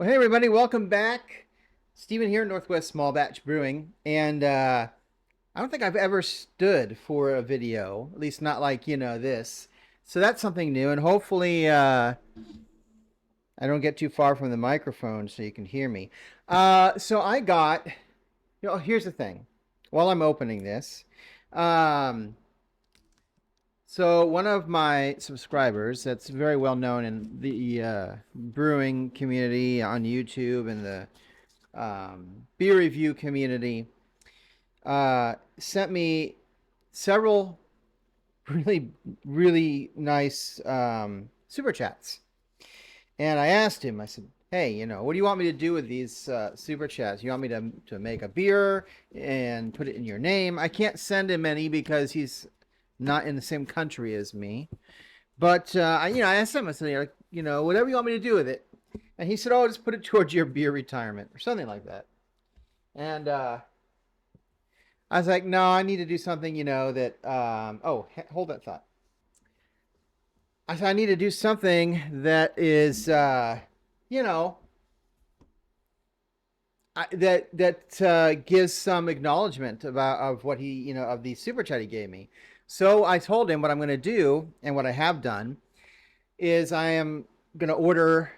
Well, hey everybody, welcome back. Steven here, Northwest Small Batch Brewing, and I don't think I've ever stood for a video, at least not like this. So that's something new, and hopefully I don't get too far from the microphone so you can hear me. So I got, here's the thing. While I'm opening this, um, so one of my subscribers that's very well known in the brewing community on YouTube and the beer review community sent me several really, really nice super chats. And I asked him, I said, hey, what do you want me to do with these super chats? You want me to make a beer and put it in your name? I can't send him any because he's not in the same country as me. But, I asked him, I said, whatever you want me to do with it. And he said, oh, just put it towards your beer retirement or something like that. And I was like, no, I need to do something, that, hold that thought. I said, I need to do something that is, you know, that gives some acknowledgement of what he, of the super chat he gave me. So I told him what I'm going to do and what I have done is I am going to order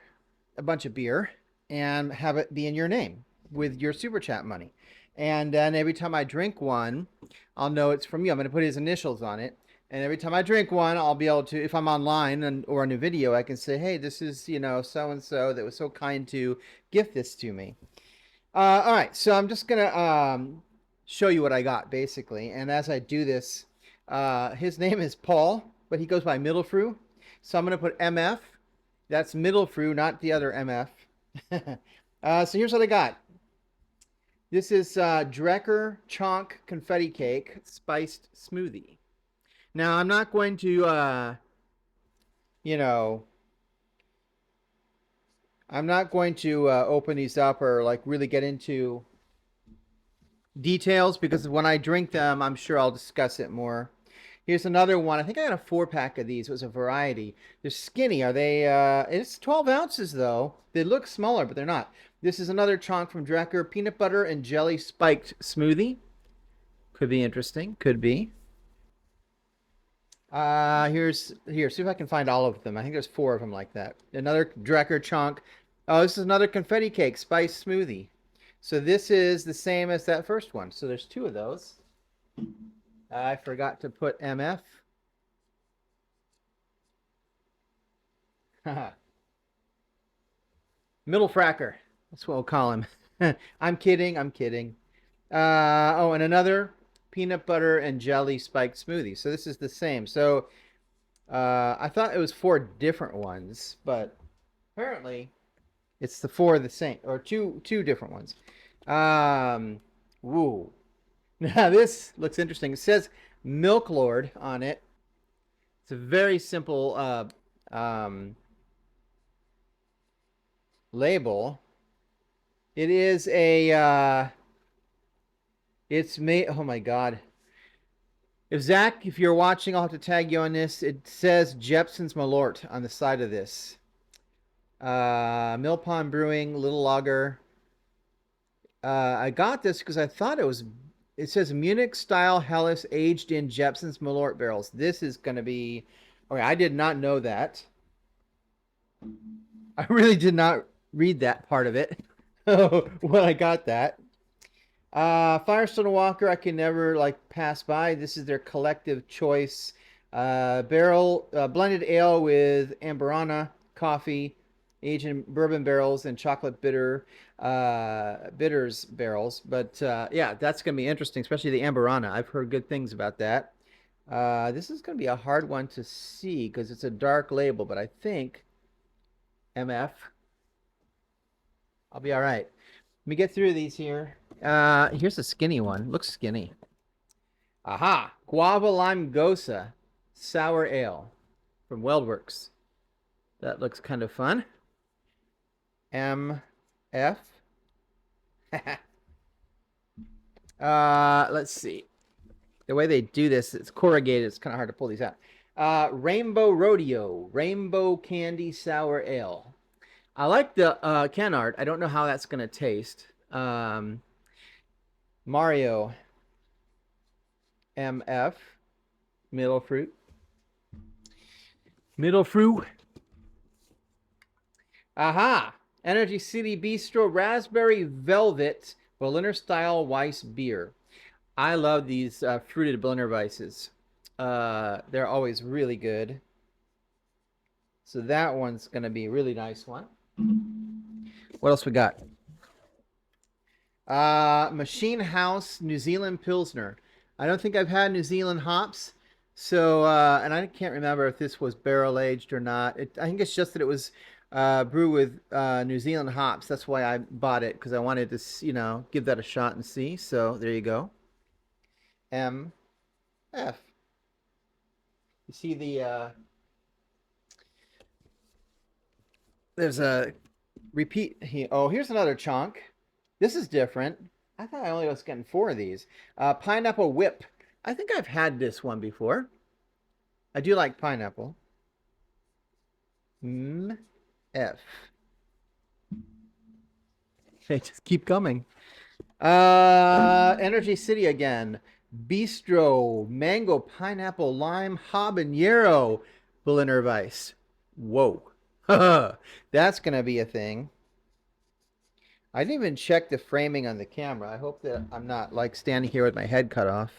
a bunch of beer and have it be in your name with your super chat money. And then every time I drink one, I'll know it's from you. I'm going to put his initials on it. And every time I drink one, I'll be able to, if I'm online or in a video, I can say, hey, this is, so-and-so that was so kind to gift this to me. All right, so I'm just going to show you what I got, basically. And as I do this, his name is Paul, but he goes by Middlefrew. So I'm going to put MF. That's Middlefrew, not the other MF. So here's what I got. This is Drecker Chonk Confetti Cake Spiced Smoothie. Now, I'm not going to, I'm not going to open these up or like really get into details because when I drink them, I'm sure I'll discuss it more. Here's another one. I think I got a 4-pack of these. It was a variety. They're skinny. Are they? It's 12 ounces though. They look smaller, but they're not. This is another chunk from Drecker peanut butter and jelly spiked smoothie. Could be interesting. Could be. Here. See if I can find all of them. I think there's 4 of them like that. Another Drecker chunk. Oh, this is another confetti cake spice smoothie. So this is the same as that first one. So there's 2 of those. I forgot to put MF. Middle fracker. That's what we'll call him. I'm kidding. I'm kidding. And another peanut butter and jelly spiked smoothie. So this is the same. So I thought it was 4 different ones, but apparently it's the 4 the same, or two different ones. Woo. Now this looks interesting. It says Milk Lord on it. It's a very simple label. It is a it's made, oh my god. If Zach, if you're watching, I'll have to tag you on this. It says Jepson's Malort on the side of this. Mill Pond Brewing, Little Lager. I got this because I thought it says Munich style Helles aged in Jepson's Malort barrels. This is going to be, okay, I did not know that. I really did not read that part of it when I got that. Firestone Walker, I can never like pass by. This is their collective choice barrel blended ale with Amberana coffee, aged in bourbon barrels and chocolate bitters barrels. But yeah, that's gonna be interesting, especially the Amberana. I've heard good things about that. This is gonna be a hard one to see because it's a dark label, but I think MF. I'll be all right. Let me get through these here. Here's a skinny one. Looks skinny. Aha! Guava Lime Gosa Sour Ale from Weldworks. That looks kind of fun. MF. Let's see. The way they do this, it's corrugated. It's kind of hard to pull these out. Rainbow Rodeo Rainbow Candy Sour Ale. I like the can art. I don't know how that's gonna taste. Mario MF middle fruit. Middle fruit. Aha! Energy City Bistro Raspberry Velvet Berliner Style Weiss Beer. I love these fruited Berliner Weisses. They're always really good. So that one's going to be a really nice one. What else we got? Machine House New Zealand Pilsner. I don't think I've had New Zealand hops. So, and I can't remember if this was barrel aged or not. I think it's just that it was brewed with New Zealand hops. That's why I bought it, because I wanted to, give that a shot and see. So there you go. MF. You see there's a repeat. Oh, here's another chunk. This is different. I thought I only was getting 4 of these. Pineapple whip. I think I've had this one before. I do like pineapple. F. They just keep coming. Energy City again. Bistro, mango, pineapple, lime, habanero, Berliner Weiss. Whoa. That's going to be a thing. I didn't even check the framing on the camera. I hope that I'm not like standing here with my head cut off.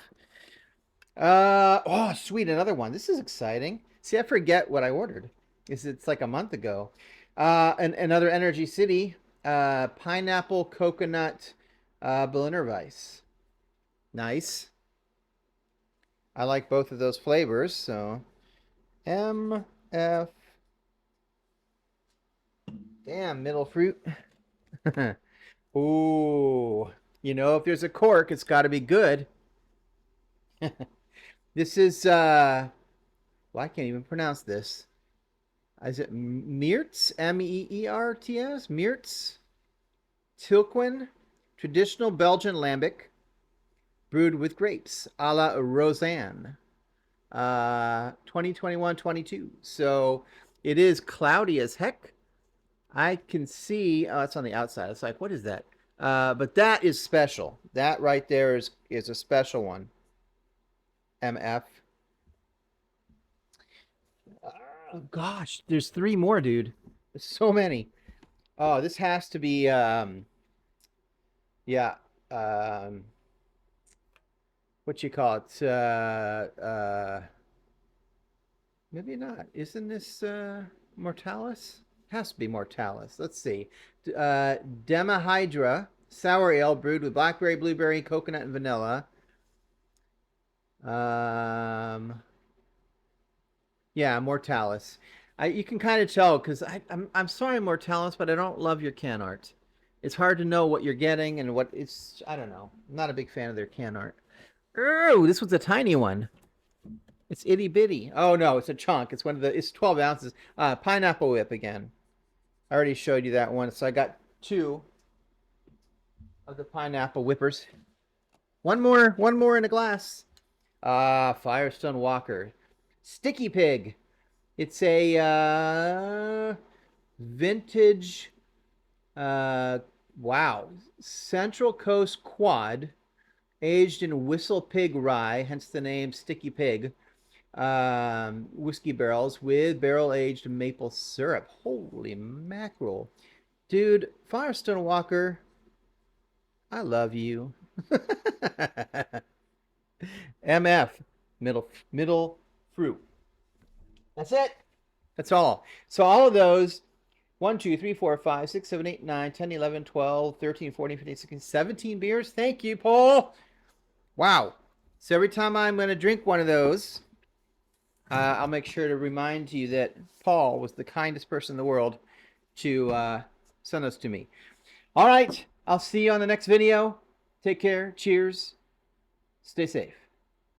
Oh, sweet. Another one. This is exciting. See, I forget what I ordered. It's like a month ago. Another Energy City. Pineapple, coconut, Berliner Weiss. Nice. I like both of those flavors, so MF. Damn, middle fruit. Ooh, if there's a cork, it's got to be good. This is well, I can't even pronounce this. Is it Meerts? Meerts? Meerts? Tilquin, traditional Belgian lambic, brewed with grapes, a la Roseanne. 2021-22. So it is cloudy as heck. I can see, oh, it's on the outside. It's like, what is that? But that is special. That right there is a special one. MF. Oh, gosh, there's 3 more, dude. There's so many. Oh, this has to be, yeah, what you call it? Maybe not. Isn't this Mortalis? Has to be Mortalis. Let's see. Demahydra sour ale brewed with blackberry, blueberry, coconut, and vanilla. Yeah, Mortalis. You can kind of tell, because I'm sorry, Mortalis, but I don't love your can art. It's hard to know what you're getting and what it's. I don't know. I'm not a big fan of their can art. Oh, this was a tiny one. It's itty bitty. Oh no, it's a chunk. It's one of the. It's 12 ounces. Pineapple whip again. I already showed you that one, so I got 2 of the pineapple whippers. One more in a glass. Firestone Walker. Sticky Pig. It's a vintage, wow, Central Coast Quad, aged in Whistle Pig rye, hence the name Sticky Pig. Whiskey barrels with barrel-aged maple syrup. Holy mackerel. Dude, Firestone Walker, I love you. MF, middle fruit. That's it. That's all. So all of those, 1, 2, 3, 4, 5, 6, 7, 8, 9, 10, 11, 12, 13, 14, 15, 16, 17 beers. Thank you, Paul. Wow. So every time I'm going to drink one of those, I'll make sure to remind you that Paul was the kindest person in the world to send those to me. All right. I'll see you on the next video. Take care. Cheers. Stay safe.